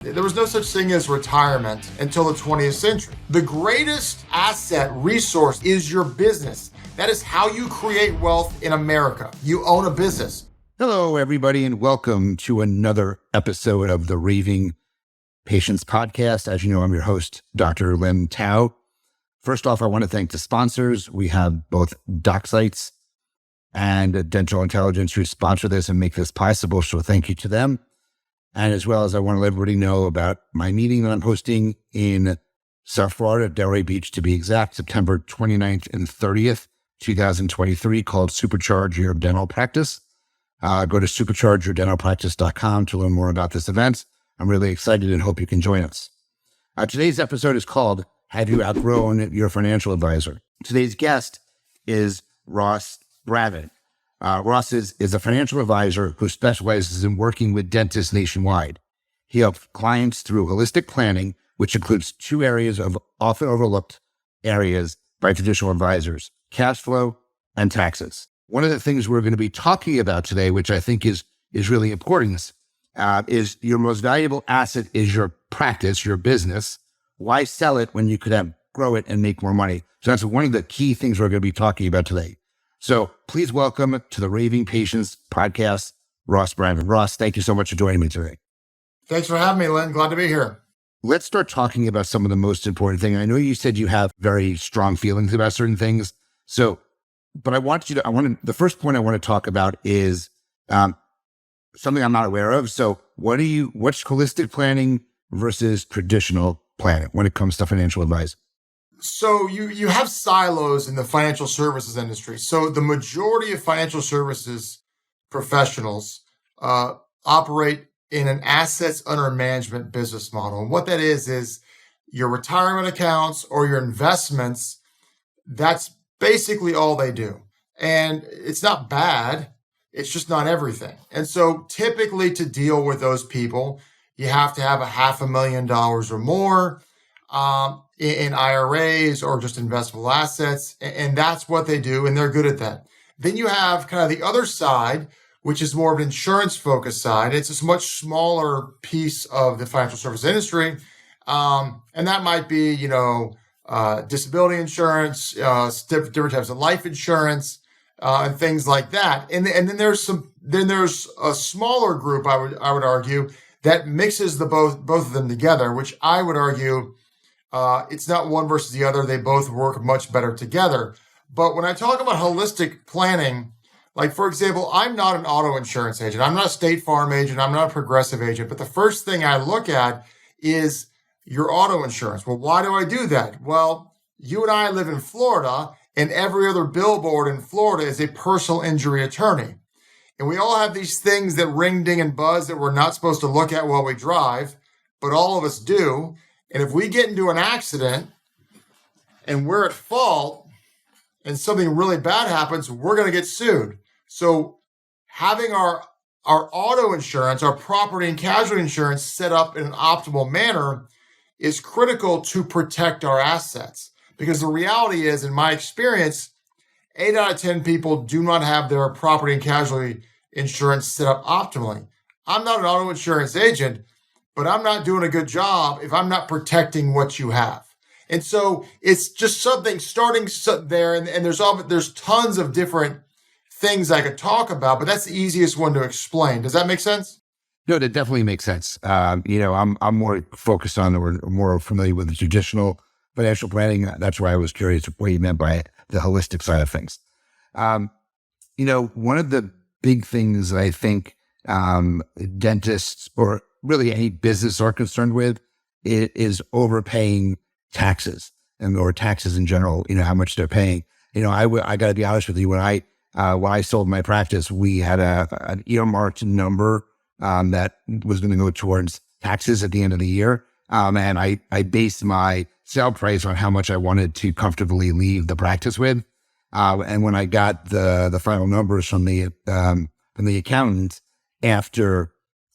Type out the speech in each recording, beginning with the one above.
There was no such thing as retirement until the 20th century. The greatest asset resource is your business. That is how you create wealth in America. You own a business. Hello, everybody, and welcome to another episode of the Raving Patients Podcast. As you know, I'm your host, Dr. Lim Tao. First off, I want to thank the sponsors. We have both DocSites and Dental Intelligence who sponsor this and make this possible, so thank you to them. And as well as I want to let everybody know about my meeting that I'm hosting in South Florida, Delray Beach to be exact, September 29th and 30th, 2023, called Supercharge Your Dental Practice. Go to superchargeyourdentalpractice.com to learn more about this event. I'm really excited and hope you can join us. Today's episode is called, Have You Outgrown Your Financial Advisor? Today's guest is Ross Brannon. Ross is a financial advisor who specializes in working with dentists nationwide. He helps clients through holistic planning, which includes two areas of often overlooked areas by traditional advisors: cash flow and taxes. One of the things we're going to be talking about today, which I think is really important, is your most valuable asset is your practice, your business. Why sell it when you could grow it and make more money? So that's one of the key things we're going to be talking about today. So please welcome to the Raving Patients Podcast, Ross Brannon. Ross, thank you so much for joining me today. Thanks for having me, Len. Glad to be here. Let's start talking about some of the most important things. I know you said you have very strong feelings about certain things. But the first point I want to talk about is something I'm not aware of. So what's holistic planning versus traditional planning when it comes to financial advice? So you have silos in the financial services industry. So the majority of financial services professionals operate in an assets under management business model. And what that is your retirement accounts or your investments. That's basically all they do. And it's not bad. It's just not everything. And so typically to deal with those people, you have to have $500,000 or more in IRAs or just investable assets. And that's what they do. And they're good at that. Then you have kind of the other side, which is more of an insurance focused side. It's a much smaller piece of the financial service industry. And that might be, disability insurance, different types of life insurance, and things like that. And then there's a smaller group, I would argue, that mixes both of them together, which I would argue, it's not one versus the other. They both work much better together. But when I talk about holistic planning, like, for example, I'm not an auto insurance agent. I'm not a State Farm agent. I'm not a Progressive agent. But the first thing I look at is your auto insurance. Well, why do I do that? Well, you and I live in Florida, and every other billboard in Florida is a personal injury attorney. And we all have these things that ring, ding, and buzz that we're not supposed to look at while we drive, but all of us do. And if we get into an accident and we're at fault and something really bad happens, we're going to get sued. So having our auto insurance, our property and casualty insurance set up in an optimal manner is critical to protect our assets. Because the reality is, in my experience, 8 out of 10 people do not have their property and casualty insurance set up optimally. I'm not an auto insurance agent, but I'm not doing a good job if I'm not protecting what you have. And so it's just something starting there, and there's tons of different things I could talk about, but that's the easiest one to explain. Does that make sense? No, that definitely makes sense. I'm more focused on, or more familiar with the traditional financial planning. That's why I was curious what you meant by the holistic side of things. One of the big things I think dentists or really any business are concerned with is overpaying taxes or taxes in general, how much they're paying. I got to be honest with you. When I sold my practice, we had an earmarked number that was going to go towards taxes at the end of the year. And I based my sale price on how much I wanted to comfortably leave the practice with. And when I got the final numbers from the accountant after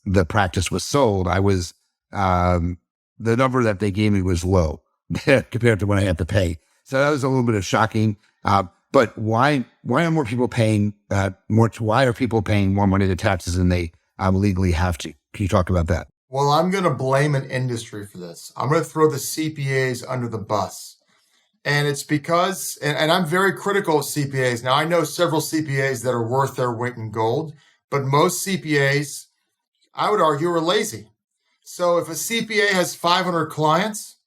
the practice was sold, I was the number that they gave me was low compared to what I had to pay. So that was a little bit of shocking. But why are more people paying why are people paying more money to taxes than they legally have to? Can you talk about that? Well, I'm going to blame an industry for this. I'm going to throw the CPAs under the bus. And it's because, and I'm very critical of CPAs. Now, I know several CPAs that are worth their weight in gold, but most CPAs, I would argue, are lazy. So if a CPA has 500 clients,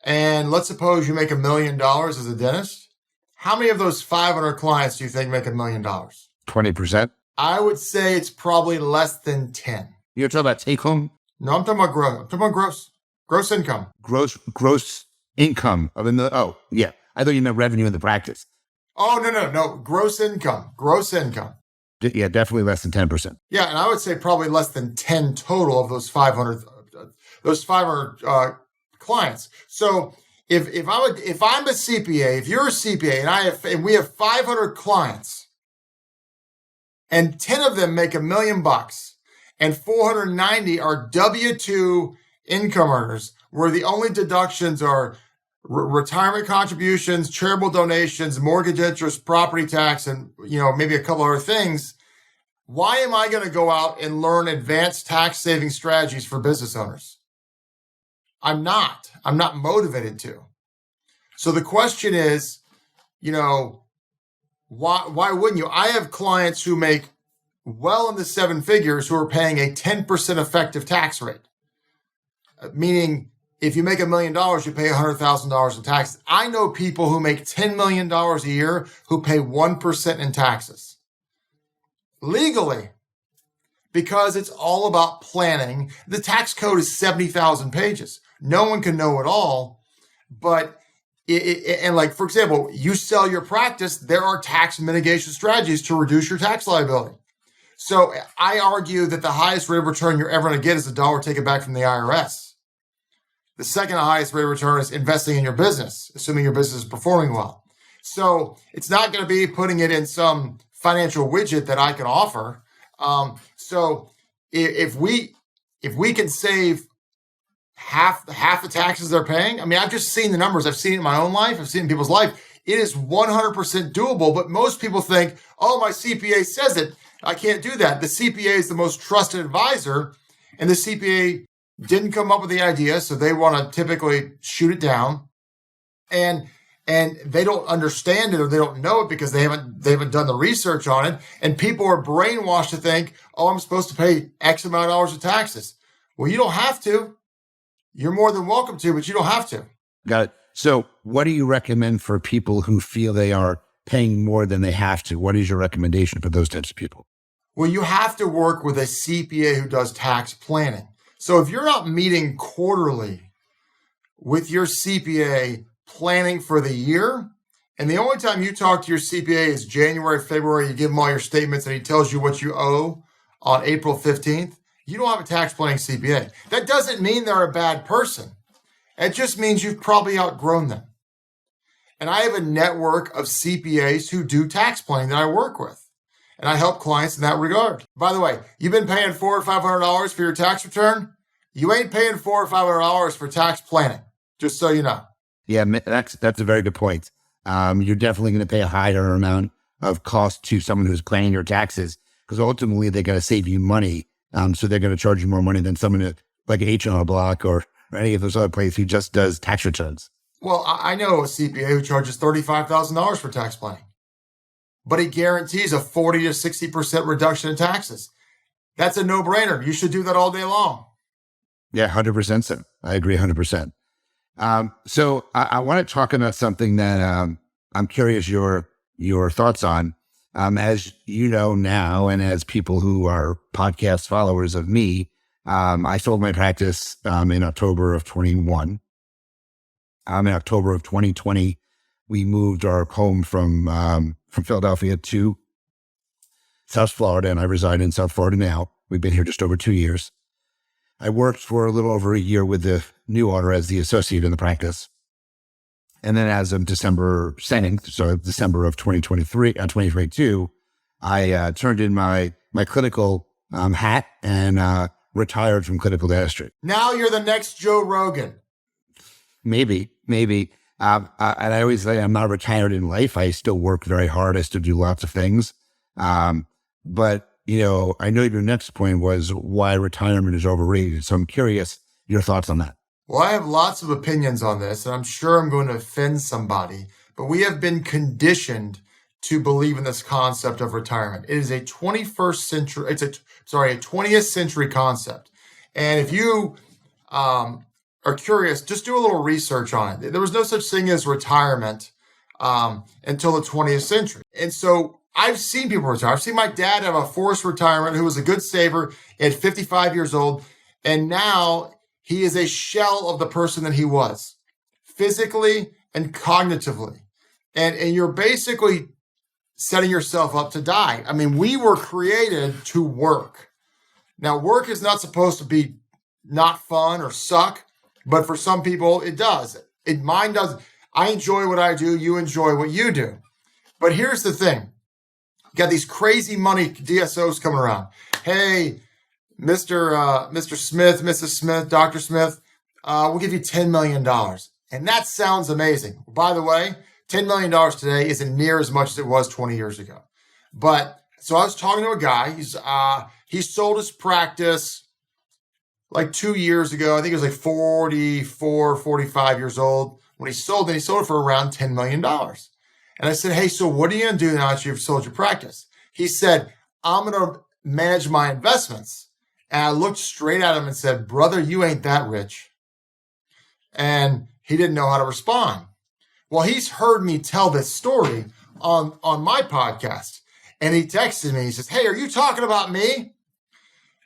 and let's suppose you make $1 million as a dentist, how many of those 500 clients do you think make $1 million? 20%. I would say it's probably less than 10. You're talking about take home? No, I'm talking about gross. I'm talking about gross income. Gross income of oh, yeah. I thought you meant revenue in the practice. Oh, no. Gross income. Yeah, definitely less than 10%. Yeah, and I would say probably less than 10 total of those 500 clients. So if I'm a CPA, if you're a CPA and we have 500 clients and 10 of them make $1 million and 490 are W-2 income earners, where the only deductions are retirement contributions, charitable donations, mortgage interest, property tax, and maybe a couple other things. Why am I going to go out and learn advanced tax saving strategies for business owners? I'm not motivated to. So the question is, why wouldn't you? I have clients who make well in the 7 figures who are paying a 10% effective tax rate. Meaning, if you make $1 million, you pay $100,000 in taxes. I know people who make $10 million a year who pay 1% in taxes. Legally. Because it's all about planning. The tax code is 70,000 pages. No one can know it all. But, for example, you sell your practice, there are tax mitigation strategies to reduce your tax liability. So I argue that the highest rate of return you're ever going to get is $1 taken back from the IRS. The second highest rate of return is investing in your business, assuming your business is performing well. So it's not going to be putting it in some financial widget that I can offer. So if we can save half the taxes they're paying, I mean, I've just seen the numbers. I've seen it in my own life. I've seen it in people's life. It is 100% doable. But most people think, oh, my CPA says it. I can't do that. The CPA is the most trusted advisor, and the CPA didn't come up with the idea, so they want to typically shoot it down, and they don't understand it or they don't know it because they haven't done the research on it, and people are brainwashed to think, oh, I'm supposed to pay X amount of dollars of taxes. Well, you don't have to. You're more than welcome to, but you don't have to. Got it. So what do you recommend for people who feel they are paying more than they have to? What is your recommendation for those types of people? Well, you have to work with a CPA who does tax planning. So if you're not meeting quarterly with your CPA planning for the year, and the only time you talk to your CPA is January, February, you give him all your statements and he tells you what you owe on April 15th, you don't have a tax planning CPA. That doesn't mean they're a bad person. It just means you've probably outgrown them. And I have a network of CPAs who do tax planning that I work with. And I help clients in that regard. By the way, you've been paying $400 or $500 for your tax return. You ain't paying $400 or $500 for tax planning, just so you know. Yeah, that's a very good point. You're definitely going to pay a higher amount of cost to someone who's planning your taxes because ultimately they got to save you money. So they're going to charge you more money than someone like H&R Block or any of those other places who just does tax returns. Well, I know a CPA who charges $35,000 for tax planning, but he guarantees a 40 to 60% reduction in taxes. That's a no-brainer. You should do that all day long. Yeah, 100%. So I agree 100%. So I want to talk about something that I'm curious your thoughts on. As you know now, and as people who are podcast followers of me, I sold my practice in October of 21. In October of 2020, we moved our home from Philadelphia to South Florida, and I reside in South Florida now. We've been here just over 2 years. I worked for a little over a year with the new owner as the associate in the practice. And then as of December 2nd, so December of 2022, I turned in my clinical hat and retired from clinical dentistry. Now you're the next Joe Rogan. Maybe. And I always say I'm not retired in life. I still work very hard. I still do lots of things. But I know your next point was why retirement is overrated. So I'm curious your thoughts on that. Well, I have lots of opinions on this, and I'm sure I'm going to offend somebody, but we have been conditioned to believe in this concept of retirement. It is a 20th century concept. And if you are curious, just do a little research on it. There was no such thing as retirement until the 20th century. And so I've seen people retire. I've seen my dad have a forced retirement who was a good saver at 55 years old. And now he is a shell of the person that he was physically and cognitively. And you're basically setting yourself up to die. I mean, we were created to work. Now, work is not supposed to be not fun or suck, but for some people it does. Mine does. I enjoy what I do. You enjoy what you do. But here's the thing. You got these crazy money DSOs coming around. Hey, Mr. Smith, Mrs. Smith, Dr. Smith, we'll give you $10 million. And that sounds amazing. By the way, $10 million today isn't near as much as it was 20 years ago. But so I was talking to a guy. He sold his practice like 2 years ago. I think it was like 44, 45 years old. When he sold it for around $10 million. And I said, hey, so what are you going to do now that you've sold your practice? He said, I'm going to manage my investments. And I looked straight at him and said, brother, you ain't that rich. And he didn't know how to respond. Well, he's heard me tell this story on my podcast. And he texted me. He says, hey, are you talking about me?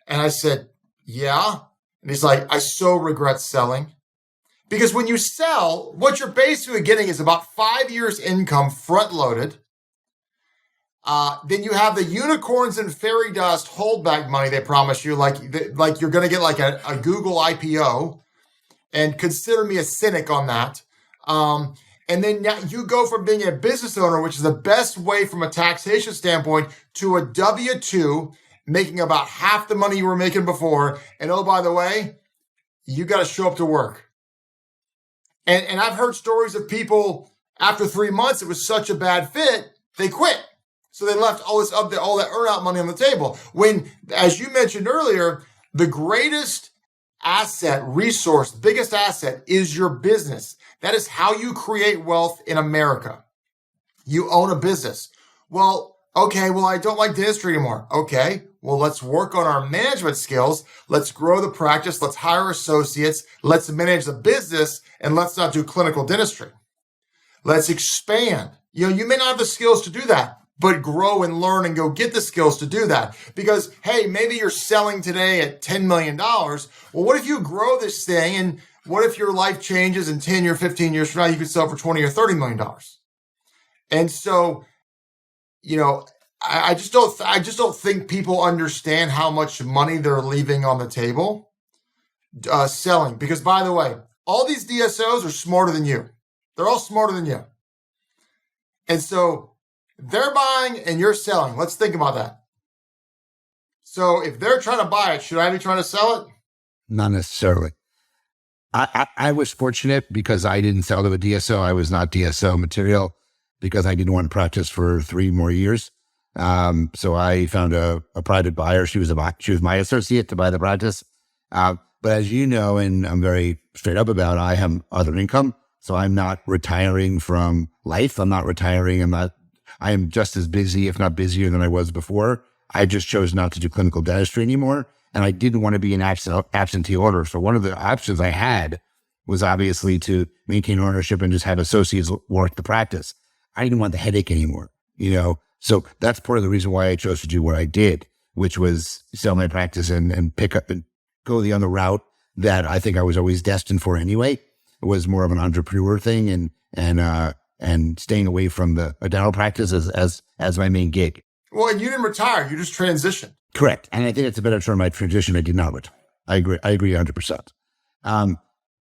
And I said, yeah. And he's like, I so regret selling. Because when you sell, what you're basically getting is about 5 years income front loaded. Then you have the unicorns and fairy dust holdback money they promise you, like you're going to get like a Google IPO. And consider me a cynic on that. And then now you go from being a business owner, which is the best way from a taxation standpoint, to a W-2, making about half the money you were making before. And oh, by the way, you got to show up to work. And I've heard stories of people after 3 months, it was such a bad fit, they quit. So they left all that earn-out money on the table. When, as you mentioned earlier, the greatest asset, resource, biggest asset is your business. That is how you create wealth in America. You own a business. Well, I don't like dentistry anymore. Okay, well, let's work on our management skills. Let's grow the practice. Let's hire associates. Let's manage the business, and let's not do clinical dentistry. Let's expand. You may not have the skills to do that, but grow and learn and go get the skills to do that. Because, hey, maybe you're selling today at $10 million. Well, what if you grow this thing, and what if your life changes in 10 or 15 years from now, you could sell for $20 or $30 million? And so, I just don't think people understand how much money they're leaving on the table selling. Because, by the way, all these DSOs are smarter than you. They're all smarter than you. And so they're buying and you're selling. Let's think about that. So if they're trying to buy it, should I be trying to sell it? Not necessarily. I was fortunate because I didn't sell to a DSO. I was not DSO material because I didn't want to practice for 3 more years. So I found a private buyer. She was my associate to buy the practice. But as you know, and I'm very straight up about, I have other income. So I'm not retiring from life. I'm not retiring. I am just as busy, if not busier than I was before. I just chose not to do clinical dentistry anymore. And I didn't want to be an absentee owner. So one of the options I had was obviously to maintain ownership and just have associates work the practice. I didn't want the headache anymore, So that's part of the reason why I chose to do what I did, which was sell my practice and pick up and go the other route that I think I was always destined for anyway. It was more of an entrepreneur thing and staying away from a dental practice as my main gig. Well, and you didn't retire. You just transitioned. Correct. And I think it's a better term. My transition, I did not retire. I agree 100%.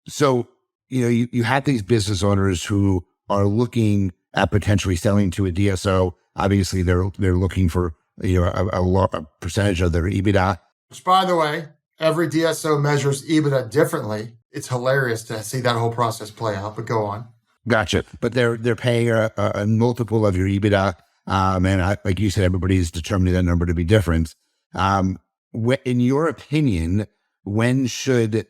So, you have these business owners who are looking at potentially selling to a DSO. Obviously, they're looking for a percentage of their EBITDA. Which, by the way, every DSO measures EBITDA differently. It's hilarious to see that whole process play out. But go on. Gotcha. But they're paying a multiple of your EBITDA, and like you said, everybody's determining that number to be different. In your opinion, when should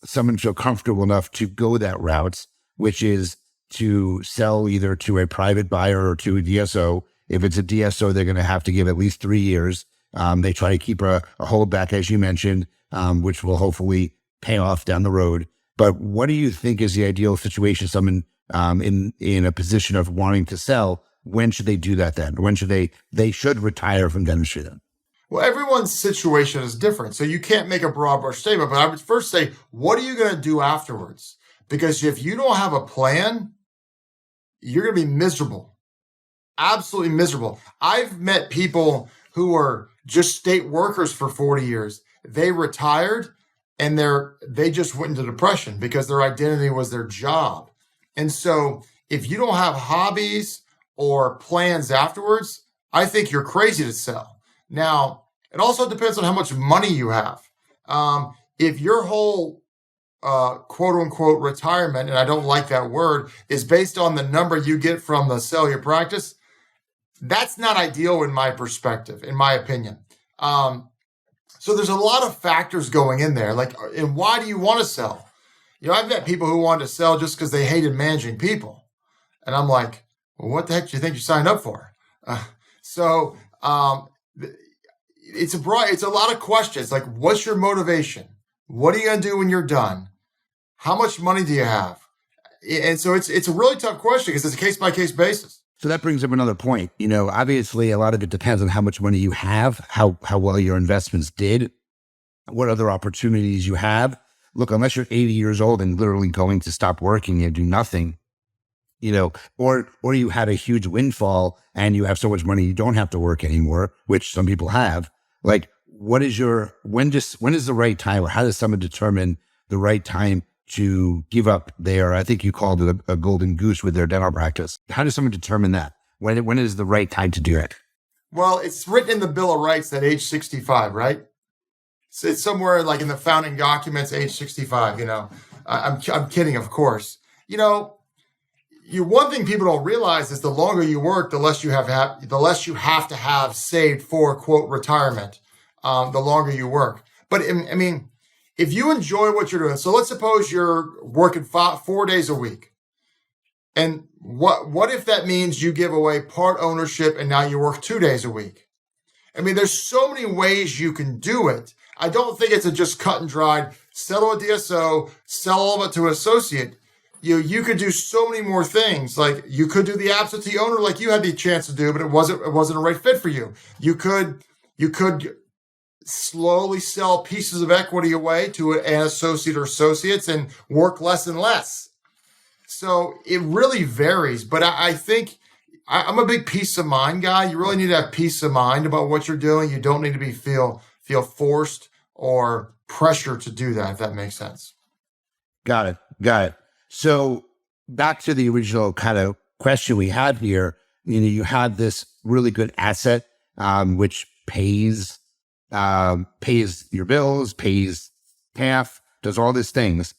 someone feel comfortable enough to go that route, which is to sell either to a private buyer or to a DSO? If it's a DSO, they're going to have to give at least 3 years. They try to keep a holdback, as you mentioned, which will hopefully pay off down the road. But what do you think is the ideal situation? Someone in a position of wanting to sell, when should they do that then? When should they should retire from dentistry then? Well, everyone's situation is different, so you can't make a broad brush statement. But I would first say, what are you going to do afterwards? Because if you don't have a plan, you're going to be miserable, absolutely miserable. I've met people who were just state workers for 40 years. They retired and they just went into depression because their identity was their job. And so if you don't have hobbies or plans afterwards, I think you're crazy to sell. Now, it also depends on how much money you have. If your whole quote unquote retirement, and I don't like that word, is based on the number you get from the sale of your practice, that's not ideal in my perspective, in my opinion. So there's a lot of factors going in there. Like, and why do you want to sell? I've met people who wanted to sell just because they hated managing people. And I'm like, well, what the heck do you think you signed up for? It's a lot of questions. Like, what's your motivation? What are you going to do when you're done? How much money do you have? And so it's a really tough question because it's a case-by-case basis. So that brings up another point. Obviously a lot of it depends on how much money you have, how well your investments did, what other opportunities you have. Look, unless you're 80 years old and literally going to stop working and do nothing, or you had a huge windfall and you have so much money you don't have to work anymore, which some people have. Like, when is the right time, or how does someone determine the right time to give up their, I think you called it a golden goose with their dental practice? How does someone determine that? When is the right time to do it? Well, it's written in the Bill of Rights that age 65, right? So it's somewhere like in the founding documents, age 65, I'm kidding, of course. One thing people don't realize is the longer you work, the less you have to have saved for quote retirement. The longer you work, but I mean, if you enjoy what you're doing, so let's suppose you're working 4 days a week, and what if that means you give away part ownership and now you work 2 days a week? I mean, there's so many ways you can do it. I don't think it's a just cut and dried settle a DSO, sell all of it to an associate. You could do so many more things. Like, you could do the absentee owner like you had the chance to do, but it wasn't a right fit for you. You could slowly sell pieces of equity away to an associate or associates and work less and less. So it really varies. But I think I'm a big peace of mind guy. You really need to have peace of mind about what you're doing. You don't need to feel forced or pressure to do that, if that makes sense. Got it. So back to the original kind of question we had here, you had this really good asset, which pays your bills, pays half, does all these things.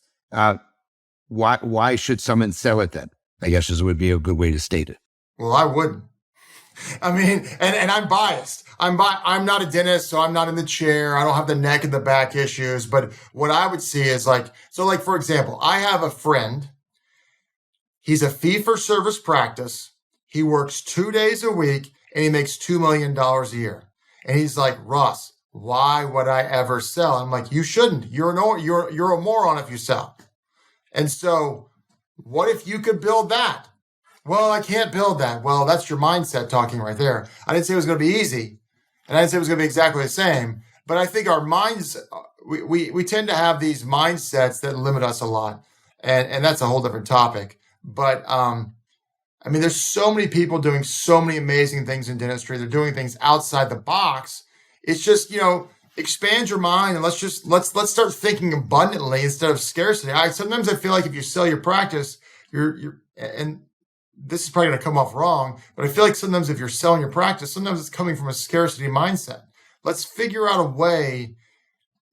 Why should someone sell it then? I guess this would be a good way to state it. Well, I wouldn't. I mean, and I'm biased. I'm not a dentist, so I'm not in the chair. I don't have the neck and the back issues. But what I would see is for example, I have a friend. He's a fee-for-service practice. He works 2 days a week and he makes $2 million a year. And he's like, Ross, why would I ever sell? I'm like, you shouldn't. You're a moron if you sell. And so what if you could build that? Well, I can't build that. Well, that's your mindset talking right there. I didn't say it was going to be easy, and I didn't say it was going to be exactly the same. But I think our minds, we tend to have these mindsets that limit us a lot, and that's a whole different topic. But I mean, there's so many people doing so many amazing things in dentistry. They're doing things outside the box. It's just, expand your mind and let's start thinking abundantly instead of scarcity. Sometimes I feel like if you sell your practice, and this is probably going to come off wrong, but I feel like sometimes if you're selling your practice, sometimes it's coming from a scarcity mindset. Let's figure out a way.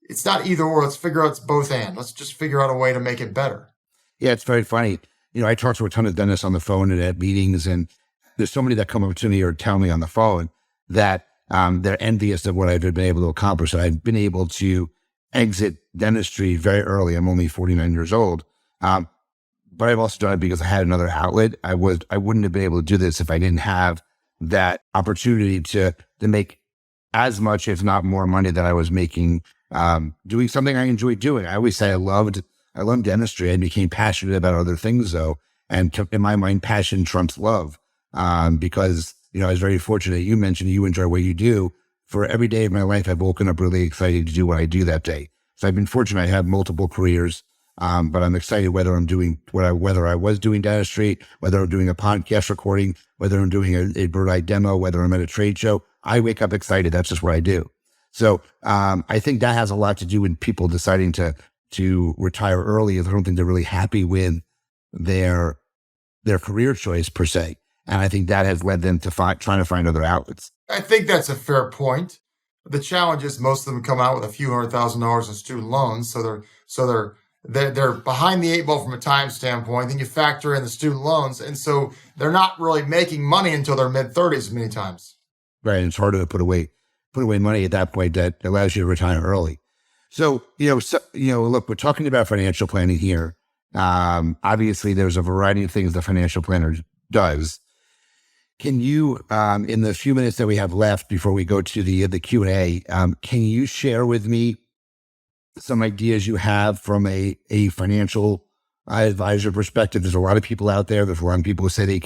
It's not either or. Let's figure out it's both and. Let's just figure out a way to make it better. Yeah, it's very funny. I talk to a ton of dentists on the phone and at meetings, and there's so many that come up to me or tell me on the phone that they're envious of what I've been able to accomplish. And I've been able to exit dentistry very early. I'm only 49 years old. But I've also done it because I had another outlet. I wouldn't have been able to do this if I didn't have that opportunity to make as much, if not more money than I was making, doing something I enjoyed doing. I always say I loved dentistry. I became passionate about other things though. And in my mind, passion trumps love. Because, I was very fortunate. You mentioned you enjoy what you do. For every day of my life, I've woken up really excited to do what I do that day. So I've been fortunate. I have multiple careers. But I'm excited whether I'm doing whether I was doing dentistry, whether I'm doing a podcast recording, whether I'm doing a bird eye demo, whether I'm at a trade show. I wake up excited. That's just what I do. So I think that has a lot to do with people deciding to retire early if I don't think they're really happy with their career choice per se. And I think that has led them to trying to find other outlets. I think that's a fair point. The challenge is most of them come out with a few $100,000 in student loans, so they're behind the eight ball from a time standpoint. Then you factor in the student loans, and so they're not really making money until their mid-30s many times. Right, and it's harder to put away money at that point that allows you to retire early. So look, we're talking about financial planning here. Obviously, there's a variety of things the financial planner does. Can you, in the few minutes that we have left before we go to the Q&A, can you share with me some ideas you have from a financial advisor perspective? There's a lot of people out there. There's a lot of people who say they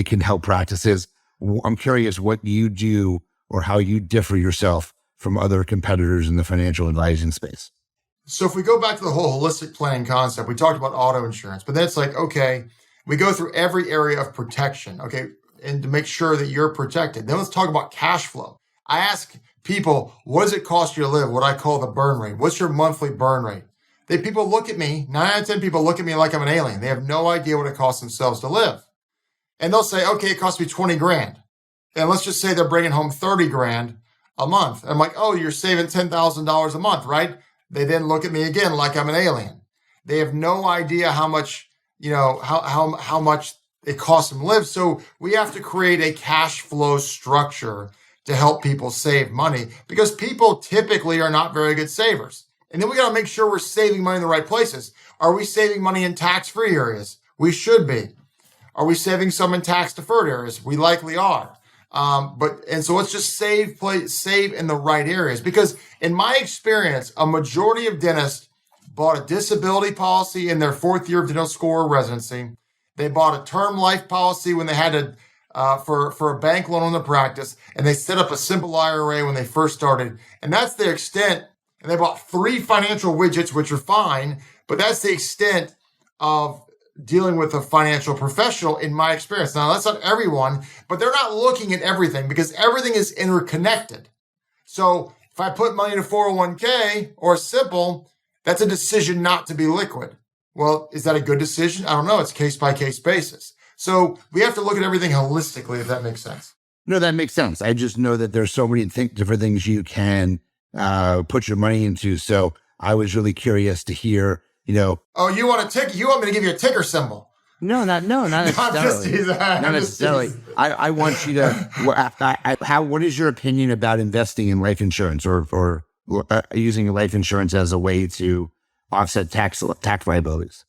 can help practices. I'm curious what you do or how you differ yourself from other competitors in the financial advising space. So if we go back to the whole holistic planning concept, we talked about auto insurance, but then it's like, okay, we go through every area of protection, okay, and to make sure that you're protected. Then let's talk about cash flow. I ask people, what does it cost you to live? What I call the burn rate. What's your monthly burn rate? People look at me, 9 out of 10 people look at me like I'm an alien. They have no idea what it costs themselves to live. And they'll say, okay, it costs me 20 grand. And let's just say they're bringing home 30 grand a month. I'm like, oh, you're saving $10,000 a month, right? They then look at me again like I'm an alien. They have no idea how much, how much it costs them to live. So we have to create a cash flow structure to help people save money because people typically are not very good savers. And then we got to make sure we're saving money in the right places. Are we saving money in tax-free areas? We should be. Are we saving some in tax-deferred areas? We likely are. So let's just save in the right areas because in my experience, a majority of dentists bought a disability policy in their 4th year of dental school or residency. They bought a term life policy when they had to for a bank loan on the practice, and they set up a simple IRA when they first started. And that's the extent. And they bought 3 financial widgets, which are fine, but that's the extent of dealing with a financial professional in my experience. Now, that's not everyone, but they're not looking at everything because everything is interconnected. So if I put money in a 401k or a simple, that's a decision not to be liquid. Well, is that a good decision? I don't know. It's case by case basis. So we have to look at everything holistically, if that makes sense. No, that makes sense. I just know that there's so many different things you can put your money into. So I was really curious to hear, Oh, you want a ticker? You want me to give you a ticker symbol? No, not necessarily. Not necessarily. I want you to. What is your opinion about investing in life insurance or using life insurance as a way to offset tax liabilities?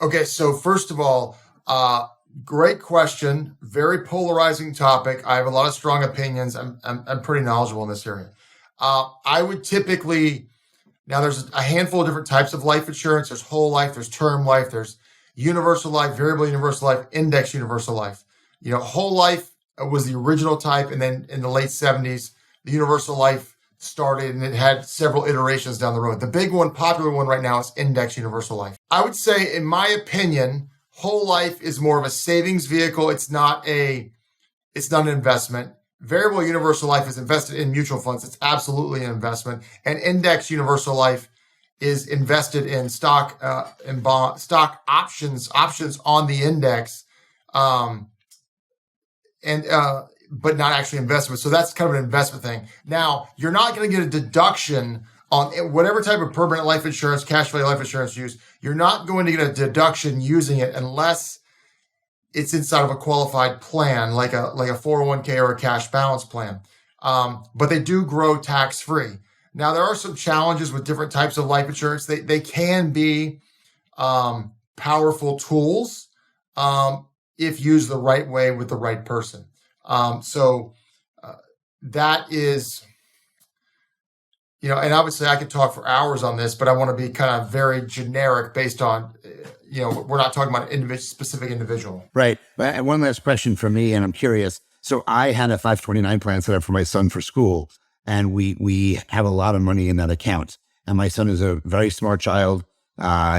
Okay, so first of all, great question. Very polarizing topic. I have a lot of strong opinions. I'm pretty knowledgeable in this area. I would typically. Now, there's a handful of different types of life insurance. There's whole life, there's term life, there's universal life, variable universal life, index universal life. Whole life was the original type. And then in the late 70s, the universal life started and it had several iterations down the road. The big one, popular one right now is index universal life. I would say, in my opinion, whole life is more of a savings vehicle. It's not an investment. Variable universal life is invested in mutual funds. It's absolutely an investment. And index universal life is invested in stock and bond, stock options on the index, but not actually investment. So that's kind of an investment thing. Now, you're not going to get a deduction on whatever type of permanent life insurance, cash value life insurance you use. You're not going to get a deduction using it unless it's inside of a qualified plan, like a 401k or a cash balance plan. but they do grow tax-free. Now, there are some challenges with different types of life insurance. They can be powerful tools if used the right way with the right person. So that is, and obviously I could talk for hours on this, but I want to be kind of very generic based on, we're not talking about an specific individual. Right. And one last question from me, and I'm curious. So I had a 529 plan set up for my son for school, and we have a lot of money in that account. And my son is a very smart child.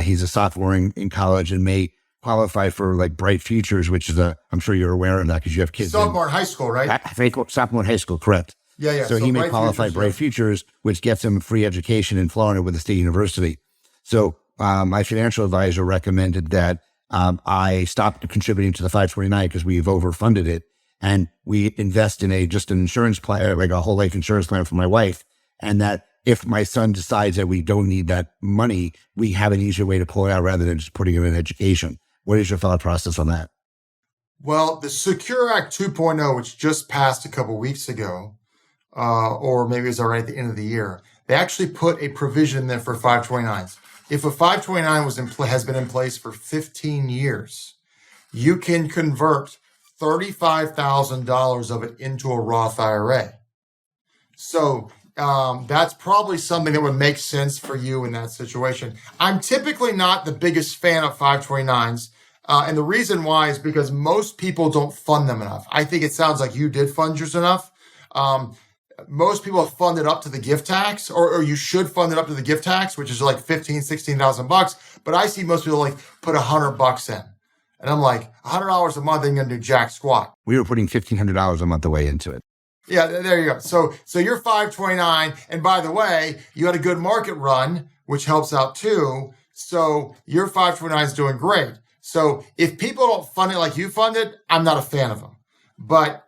He's a sophomore in college and may qualify for like Bright Futures, which is I'm sure you're aware of that because you have kids. Sophomore in high school, right? Sophomore in high school, correct. Yeah. So he may qualify Bright Futures, which gets him free education in Florida with a state university. So my financial advisor recommended that I stop contributing to the 529 because we've overfunded it. And we invest in just an insurance plan, like a whole life insurance plan for my wife. And that if my son decides that we don't need that money, we have an easier way to pull it out rather than just putting him in education. What is your thought process on that? Well, the Secure Act 2.0, which just passed a couple weeks ago, or maybe it was already at the end of the year, they actually put a provision in there for 529s. If a 529 has been in place for 15 years, you can convert $35,000 of it into a Roth IRA. So that's probably something that would make sense for you in that situation. I'm typically not the biggest fan of 529s. And the reason why is because most people don't fund them enough. I think it sounds like you did fund yours enough. Most people have funded up to the gift tax, or you should fund it up to the gift tax, which is like $16,000. But I see most people like put $100 in. And I'm like, $100 a month ain't gonna do jack squat. We were putting $1,500 a month away into it. Yeah, there you go. So you're 529, and by the way, you had a good market run, which helps out too. So your 529 is doing great. So if people don't fund it like you fund it, I'm not a fan of them. But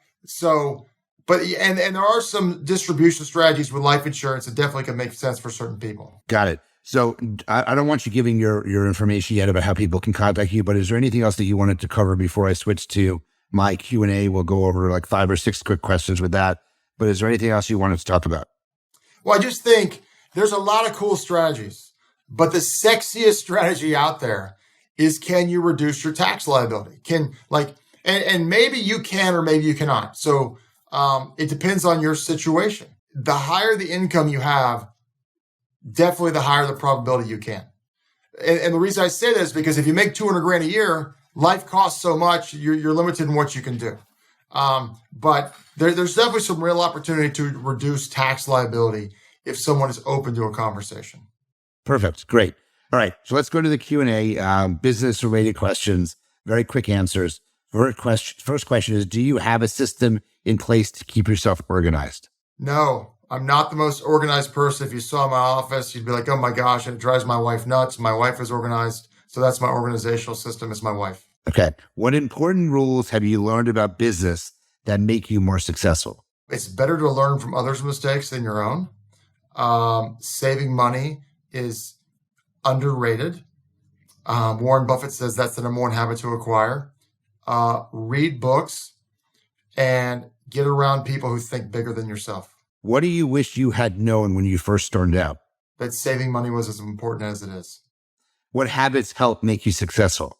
there are some distribution strategies with life insurance that definitely can make sense for certain people. Got it. So I don't want you giving your information yet about how people can contact you, but is there anything else that you wanted to cover before I switch to my Q&A? We'll go over like 5 or 6 quick questions with that. But is there anything else you wanted to talk about? Well, I just think there's a lot of cool strategies, but the sexiest strategy out there is, can you reduce your tax liability? And maybe you can, or maybe you cannot. So it depends on your situation. The higher the income you have, definitely the higher the probability you can. And the reason I say this is because if you make $200,000 a year, life costs so much, you're limited in what you can do. But there's definitely some real opportunity to reduce tax liability if someone is open to a conversation. Perfect. Great. All right. So let's go to the Q&A, business-related questions, very quick answers. First question is, do you have a system in place to keep yourself organized? No, I'm not the most organized person. If you saw my office, you'd be like, oh my gosh, it drives my wife nuts. My wife is organized. So that's my organizational system, is my wife. Okay. What important rules have you learned about business that make you more successful? It's better to learn from others' mistakes than your own. Saving money is underrated. Warren Buffett says that's the number one habit to acquire. Read books and get around people who think bigger than yourself. What do you wish you had known when you first started out? That saving money was as important as it is. What habits help make you successful?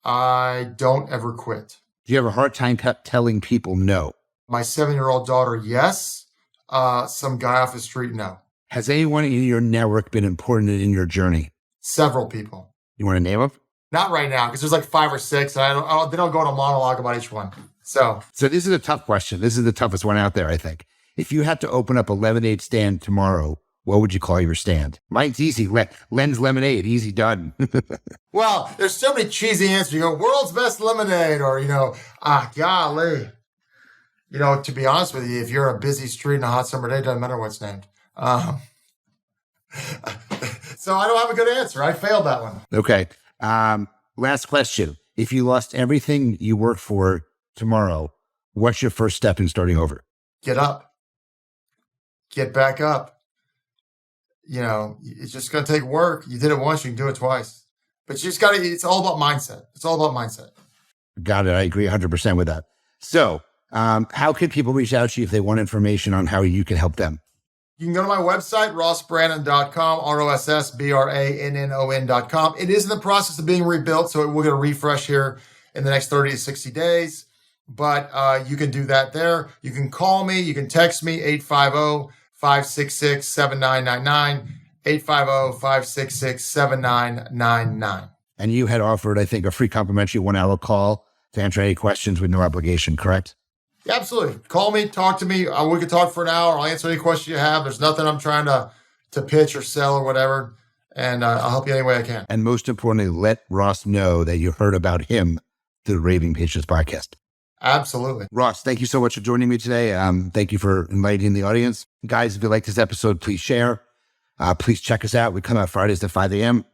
I don't ever quit. Do you have a hard time telling people no? My 7-year-old daughter, yes. Some guy off the street, no. Has anyone in your network been important in your journey? Several people. You want to name them? Not right now, because there's like 5 or 6. And they don't go on a monologue about each one. So this is a tough question. This is the toughest one out there, I think. If you had to open up a lemonade stand tomorrow, what would you call your stand? Mine's easy. Len's Lemonade. Easy done. Well, there's so many cheesy answers. You go, world's best lemonade, or, golly. To be honest with you, if you're on a busy street in a hot summer day, it doesn't matter what it's named. So I don't have a good answer. I failed that one. Okay. Last question. If you lost everything you worked for tomorrow, what's your first step in starting over? Get up. Get back up. It's just going to take work. You did it once, you can do it twice. But you just got to, it's all about mindset. It's all about mindset. Got it. I agree 100% with that. So How can people reach out to you if they want information on how you can help them? You can go to my website, rossbrannon.com, rossbrannon.com. It is in the process of being rebuilt, so we'll get a refresh here in the next 30 to 60 days. But you can do that there. You can call me. You can text me, 850-566-7999, 850-566-7999. And you had offered, I think, a free complimentary 1-hour call to answer any questions with no obligation, correct? Yeah, absolutely. Call me, talk to me. We could talk for an hour. I'll answer any question you have. There's nothing I'm trying to pitch or sell or whatever. And I'll help you any way I can. And most importantly, let Ross know that you heard about him through the Raving Patients Podcast. Absolutely. Ross, thank you so much for joining me today. Thank you for inviting the audience. Guys, if you like this episode, please share. Please check us out. We come out Fridays at 5 a.m.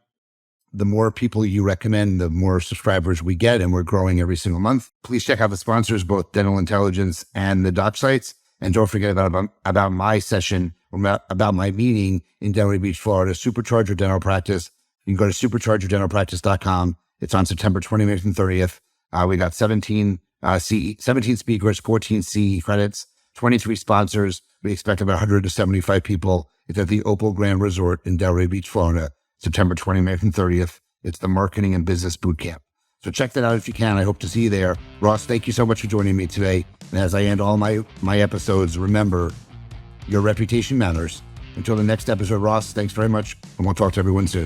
The more people you recommend, the more subscribers we get, and we're growing every single month. Please check out the sponsors, both Dental Intelligence and the doc sites. And don't forget about my session, about my meeting in Delray Beach, Florida, Supercharger Dental Practice. You can go to superchargerdentalpractice.com. It's on September 29th and 30th. We got 17 speakers, 14 CE credits, 23 sponsors. We expect about 175 people. It's at the Opal Grand Resort in Delray Beach, Florida, September 29th and 30th. It's the Marketing and Business Bootcamp. So check that out if you can. I hope to see you there. Ross, thank you so much for joining me today. And as I end all my episodes, remember, your reputation matters. Until the next episode, Ross, thanks very much. And we'll talk to everyone soon.